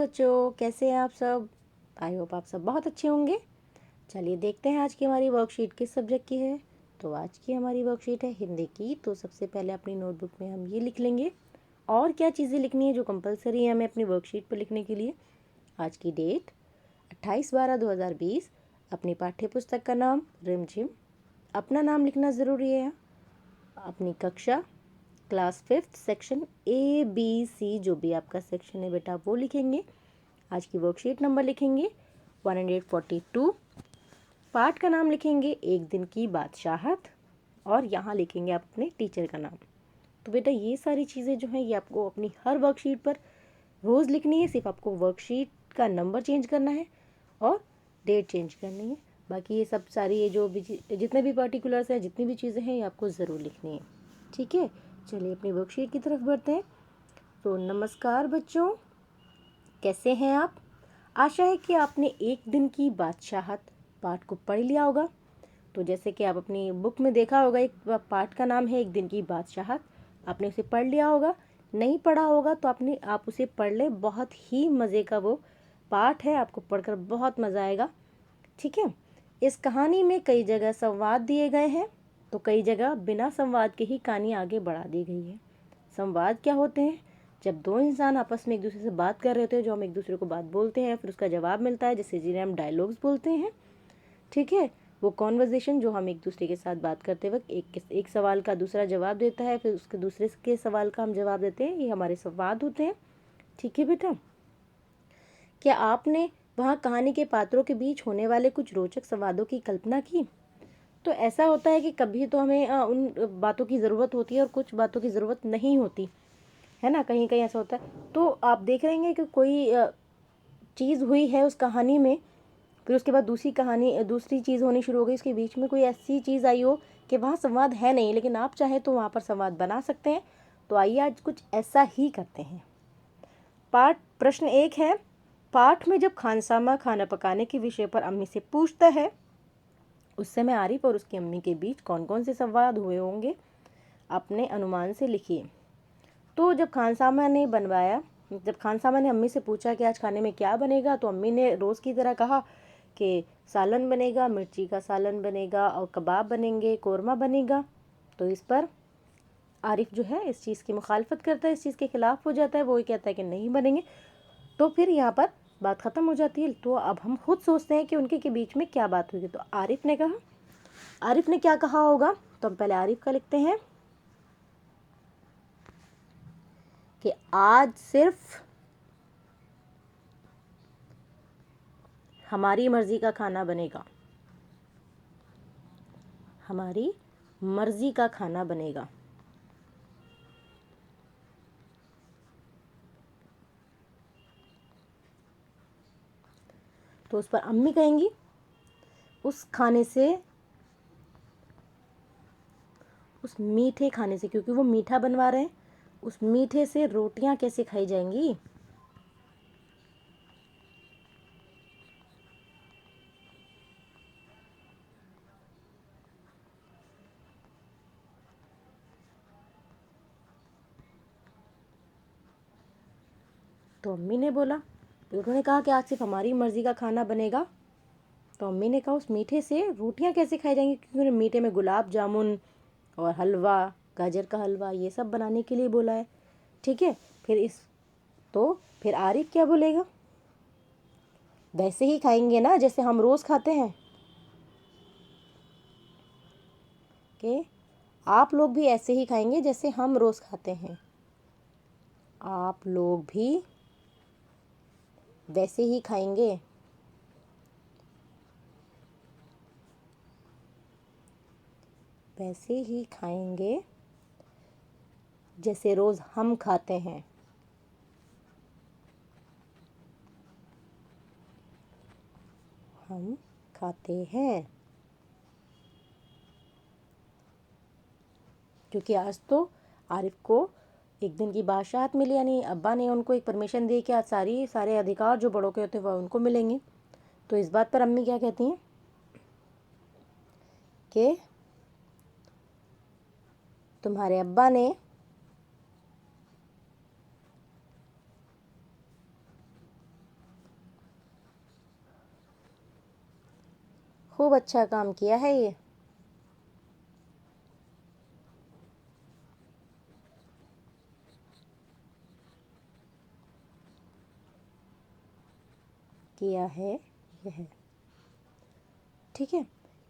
बच्चों, कैसे हैं आप सब। आई होप आप सब बहुत अच्छे होंगे। चलिए देखते हैं आज की हमारी वर्कशीट किस सब्जेक्ट की है। तो आज की हमारी वर्कशीट है हिंदी की। तो सबसे पहले अपनी नोटबुक में हम ये लिख लेंगे और क्या चीज़ें लिखनी है जो कंपलसरी है हमें अपनी वर्कशीट पर लिखने के लिए। आज की डेट 28/12/2020, अपनी पाठ्य पुस्तक का नाम रिमझिम, अपना नाम लिखना ज़रूरी है, अपनी कक्षा क्लास 5 सेक्शन ABC, जो भी आपका सेक्शन है बेटा वो लिखेंगे। आज की वर्कशीट नंबर लिखेंगे 142, पाठ का नाम लिखेंगे एक दिन की बादशाहत, और यहाँ लिखेंगे आप अपने टीचर का नाम। तो बेटा ये सारी चीज़ें जो हैं ये आपको अपनी हर वर्कशीट पर रोज़ लिखनी है। सिर्फ आपको वर्कशीट का नंबर चेंज करना है और डेट चेंज करनी है। बाकी ये सब सारी ये जो भी जितने भी पर्टिकुलर्स हैं, जितनी भी चीज़ें हैं, ये आपको ज़रूर लिखनी है। ठीक है, चलिए अपनी वर्कशीट की तरफ बढ़ते हैं। तो नमस्कार बच्चों, कैसे हैं आप। आशा है कि आपने एक दिन की बादशाहत पाठ को पढ़ लिया होगा। तो जैसे कि आप अपनी बुक में देखा होगा, एक पाठ का नाम है एक दिन की बादशाहत। आपने उसे पढ़ लिया होगा। नहीं पढ़ा होगा तो आप उसे पढ़ ले। बहुत ही मज़े का वो पाठ है, आपको पढ़कर बहुत मज़ा आएगा। ठीक है, इस कहानी में कई जगह संवाद दिए गए हैं, तो कई जगह बिना संवाद के ही कहानी आगे बढ़ा दी गई है। संवाद क्या होते हैं? जब दो इंसान आपस में एक दूसरे से बात कर रहे होते हैं, जो हम एक दूसरे को बात बोलते हैं, फिर उसका जवाब मिलता है, जिन्हें हम डायलॉग्स बोलते हैं। ठीक है, वो कॉन्वर्जेशन जो हम एक दूसरे के साथ बात करते वक्त एक सवाल का दूसरा जवाब देता है, फिर उसके दूसरे के सवाल का हम जवाब देते हैं, ये हमारे संवाद होते हैं। ठीक है बेटा, क्या आपने वहाँ कहानी के पात्रों के बीच होने वाले कुछ रोचक संवादों की कल्पना की? तो ऐसा होता है कि कभी तो हमें उन बातों की ज़रूरत होती है और कुछ बातों की ज़रूरत नहीं होती है ना। कहीं कहीं ऐसा होता है। तो आप देख रहेंगे कि कोई चीज़ हुई है उस कहानी में, फिर उसके बाद दूसरी चीज़ होनी शुरू हो गई, उसके बीच में कोई ऐसी चीज़ आई हो कि वहाँ संवाद है नहीं, लेकिन आप चाहें तो वहाँ पर संवाद बना सकते हैं। तो आइए आज कुछ ऐसा ही करते हैं। प्रश्न 1 है, पाठ में जब खानसामा खाना पकाने के विषय पर अम्मी से पूछता है, उस समय आरिफ और उसकी अम्मी के बीच कौन कौन से संवाद हुए होंगे, अपने अनुमान से लिखिए। तो जब खानसामा ने अम्मी से पूछा कि आज खाने में क्या बनेगा, तो अम्मी ने रोज़ की तरह कहा कि सालन बनेगा, मिर्ची का सालन बनेगा और कबाब बनेंगे, कोरमा बनेगा। तो इस पर आरिफ जो है इस चीज़ की मुखालफत करता है, इस चीज़ के ख़िलाफ़ हो जाता है। वो ये कहता है कि नहीं बनेंगे। तो फिर यहाँ पर बात ख़त्म हो जाती है। तो अब हम खुद सोचते हैं कि उनके के बीच में क्या बात हुई। तो आरिफ ने क्या कहा होगा। तो हम पहले आरिफ का लिखते हैं कि आज सिर्फ हमारी मर्जी का खाना बनेगा, हमारी मर्जी का खाना बनेगा। तो उस पर अम्मी कहेंगी उस मीठे खाने से, क्योंकि वो मीठा बनवा रहे हैं, उस मीठे से रोटियां कैसे खाई जाएंगी। तो अम्मी ने बोला, उन्होंने कहा कि आज सिर्फ हमारी मर्जी का खाना बनेगा। तो अम्मी ने कहा उस मीठे से रोटियां कैसे खाई जाएंगी, क्योंकि उन्होंने मीठे में गुलाब जामुन और हलवा, गाजर का हलवा, ये सब बनाने के लिए बोला है। ठीक है, फिर आरिफ क्या बोलेगा, वैसे ही खाएंगे ना जैसे हम रोज़ खाते हैं, कि आप लोग भी ऐसे ही खाएंगे जैसे हम रोज़ खाते हैं, आप लोग भी वैसे ही खाएंगे। वैसे ही खाएंगे जैसे रोज़ हम खाते हैं। हम खाते हैं, क्योंकि आज तो आरिफ को एक दिन की बादशाहत मिली, यानी अब्बा ने उनको एक परमिशन दी कि आज सारे अधिकार जो बड़ों के होते हैं वह उनको मिलेंगे। तो इस बात पर अम्मी क्या कहती हैं कि तुम्हारे अब्बा ने खूब अच्छा काम किया है ये। किया है यह। ठीक है,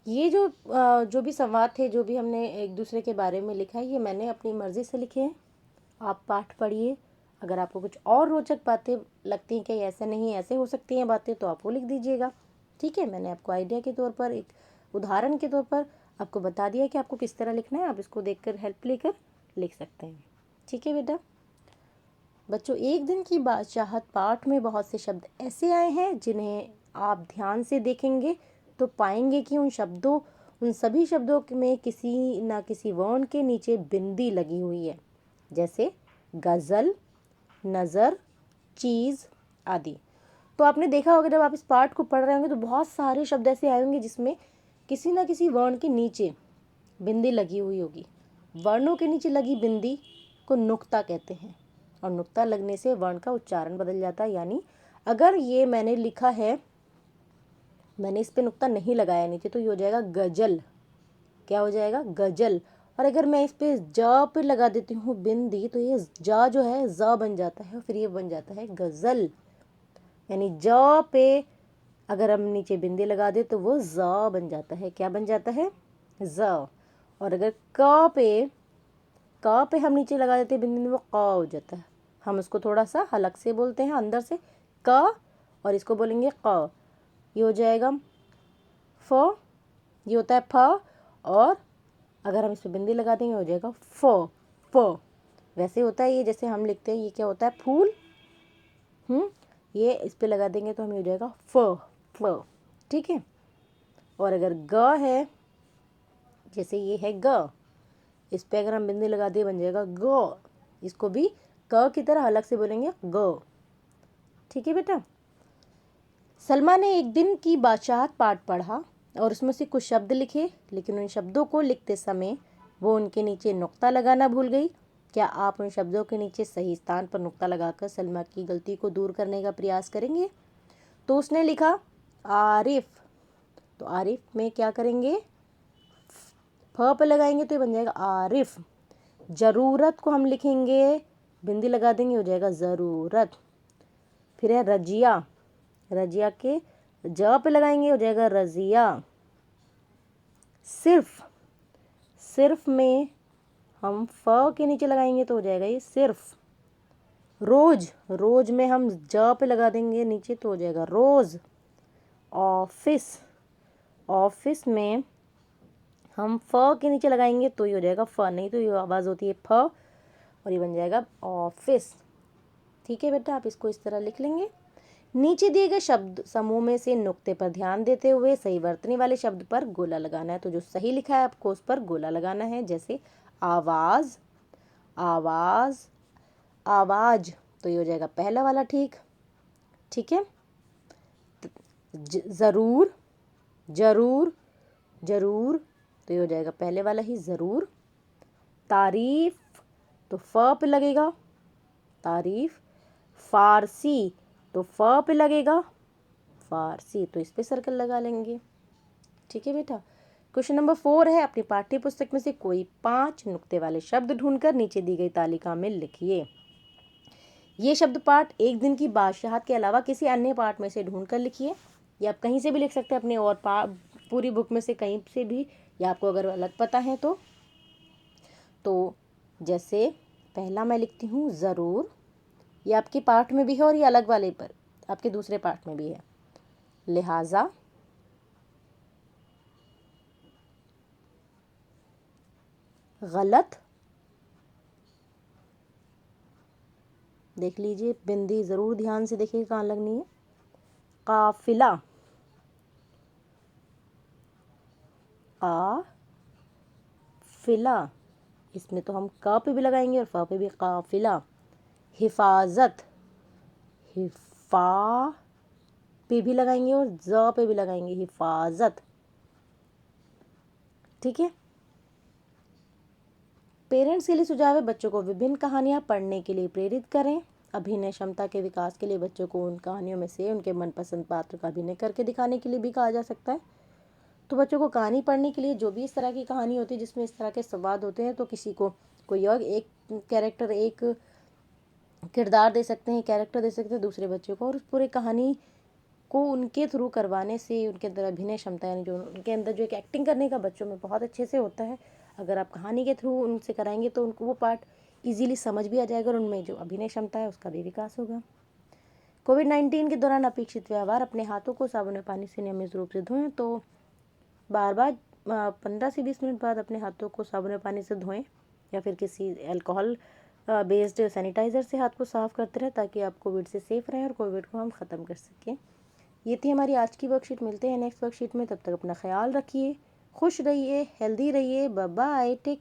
ये जो भी संवाद थे, जो भी हमने एक दूसरे के बारे में लिखा है, ये मैंने अपनी मर्ज़ी से लिखे हैं। आप पाठ पढ़िए। अगर आपको कुछ और रोचक बातें लगती हैं कि ऐसा नहीं, ऐसे हो सकती हैं बातें, तो आप वो लिख दीजिएगा। ठीक है, मैंने आपको आइडिया के तौर पर, एक उदाहरण के तौर पर आपको बता दिया कि आपको किस तरह लिखना है। आप इसको देखकर हेल्प लेकर लिख सकते हैं। ठीक है बेटा। बच्चों, एक दिन की बादशाहत पाठ में बहुत से शब्द ऐसे आए हैं जिन्हें आप ध्यान से देखेंगे तो पाएंगे कि उन सभी शब्दों में किसी ना किसी वर्ण के नीचे बिंदी लगी हुई है, जैसे गज़ल, नज़र, चीज़ आदि। तो आपने देखा होगा, जब आप इस पाठ को पढ़ रहे होंगे तो बहुत सारे शब्द ऐसे आए होंगे जिसमें किसी ना किसी वर्ण के नीचे बिंदी लगी हुई होगी। वर्णों के नीचे लगी बिंदी को नुक्ता कहते हैं, और नुक्ता लगने से वर्ण का उच्चारण बदल जाता है। यानी अगर ये मैंने लिखा है, मैंने इस पे नुक्ता नहीं लगाया नीचे, तो ये हो जाएगा गजल। क्या हो जाएगा? गजल। और अगर मैं इस पे ज पे लगा देती हूँ बिंदी, तो ये जा जो है ज बन जाता है, फिर ये बन जाता है गजल। यानी ज पे अगर हम नीचे बिंदी लगा दे तो वो ज बन जाता है। क्या बन जाता है? ज। और अगर क पे हम नीचे लगा देते हैं बिंदी, वो क हो जाता है। हम उसको थोड़ा सा हलक से बोलते हैं अंदर से, क, और इसको बोलेंगे क। ये हो जाएगा फ। ये होता है फ, और अगर हम इस पर बिंदी लगा देंगे हो जाएगा फ। फ वैसे होता है ये, जैसे हम लिखते हैं, ये क्या होता है? फूल। ये इस पे लगा देंगे तो हमें हो जाएगा फ। फ। ठीक है। और अगर ग है, जैसे ये है ग, इस पे अगर हम बिंदी लगा दिए बन जाएगा ग। इसको भी क की तरह अलग से बोलेंगे ग। ठीक है बेटा। सलमा ने एक दिन की बादशाहत पाठ पढ़ा और उसमें से कुछ शब्द लिखे, लेकिन उन शब्दों को लिखते समय वो उनके नीचे नुक्ता लगाना भूल गई। क्या आप उन शब्दों के नीचे सही स्थान पर नुक्ता लगाकर सलमा की गलती को दूर करने का प्रयास करेंगे? तो उसने लिखा आरिफ। तो आरिफ में क्या करेंगे? फ पर लगाएंगे तो ये बन जाएगा आरिफ। जरूरत को हम लिखेंगे, बिंदी लगा देंगे, हो जाएगा जरूरत। फिर है रजिया। रजिया के ज पे लगाएंगे, हो जाएगा रजिया। सिर्फ में हम फ के नीचे लगाएंगे तो हो जाएगा ये सिर्फ। रोज में हम ज पे लगा देंगे नीचे तो हो जाएगा रोज। ऑफिस में हम फ के नीचे लगाएंगे तो ये हो जाएगा फ, नहीं तो ये आवाज़ होती है फ, और ये बन जाएगा ऑफिस। ठीक है बेटा, आप इसको इस तरह लिख लेंगे। नीचे दिए गए शब्द समूह में से नुक्ते पर ध्यान देते हुए सही वर्तनी वाले शब्द पर गोला लगाना है। तो जो सही लिखा है आपको उस पर गोला लगाना है, जैसे आवाज, आवाज, आवाज, तो ये हो जाएगा पहला वाला। ठीक है। जरूर, जरूर, जरूर, तो ये हो जाएगा पहले वाला ही जरूर। तारीफ, तो फ पे लगेगा तारीफ। फारसी, तो फ पे लगेगा फारसी, तो इस पे सर्कल लगा लेंगे। ठीक है बेटा। क्वेश्चन नंबर 4 है, अपनी पाठ्य पुस्तक में से कोई 5 नुक्ते वाले शब्द ढूंढकर नीचे दी गई तालिका में लिखिए। ये शब्द पाठ एक दिन की बादशाहत के अलावा किसी अन्य पाठ में से ढूंढकर लिखिए। या आप कहीं से भी लिख सकते हैं, अपने और पूरी बुक में से कहीं से भी, या आपको अगर अलग पता है तो जैसे पहला मैं लिखती हूँ ज़रूर। ये आपके पाठ में भी है और ये अलग वाले पर आपके दूसरे पाठ में भी है। लिहाजा, गलत, देख लीजिए बिंदी ज़रूर ध्यान से देखिए कहाँ लगनी है। काफिला, काफिला, इसमें तो हम क पे भी लगाएंगे और फ पे भी, काफिला। हिफाजत, हिफा पे भी लगाएंगे और ज पे भी लगाएंगे, हिफाजत। ठीक है। पेरेंट्स के लिए सुझाव है, बच्चों को विभिन्न कहानियाँ पढ़ने के लिए प्रेरित करें। अभिनय क्षमता के विकास के लिए बच्चों को उन कहानियों में से उनके मनपसंद पात्र का अभिनय करके दिखाने के लिए भी कहा जा सकता है। तो बच्चों को कहानी पढ़ने के लिए जो भी इस तरह की कहानी होती है जिसमें इस तरह के संवाद होते हैं, तो किसी को कोई और एक कैरेक्टर, एक किरदार दे सकते हैं, कैरेक्टर दे सकते हैं दूसरे बच्चों को, और उस पूरे कहानी को उनके थ्रू करवाने से उनके अंदर अभिनय क्षमता, यानी जो उनके अंदर जो एक एक्टिंग करने का बच्चों में बहुत अच्छे से होता है, अगर आप कहानी के थ्रू उनसे कराएंगे तो उनको वो पार्ट इजीली समझ भी आ जाएगा और उनमें जो अभिनय क्षमता है उसका भी विकास होगा। कोविड-19 के दौरान अपेक्षित व्यवहार: अपने हाथों को साबुन और पानी से नियमित रूप से धोएं। तो बार बार 15 से 20 मिनट बाद अपने हाथों को साबुन और पानी से धोएं या फिर किसी अल्कोहल बेस्ड सैनिटाइज़र से हाथ को साफ़ करते रहें, ताकि आप कोविड से सेफ रहें और कोविड को हम ख़त्म कर सकें। ये थी हमारी आज की वर्कशीट। मिलते हैं नेक्स्ट वर्कशीट में, तब तक अपना ख्याल रखिए, खुश रहिए, हेल्दी रहिए। Bye bye, take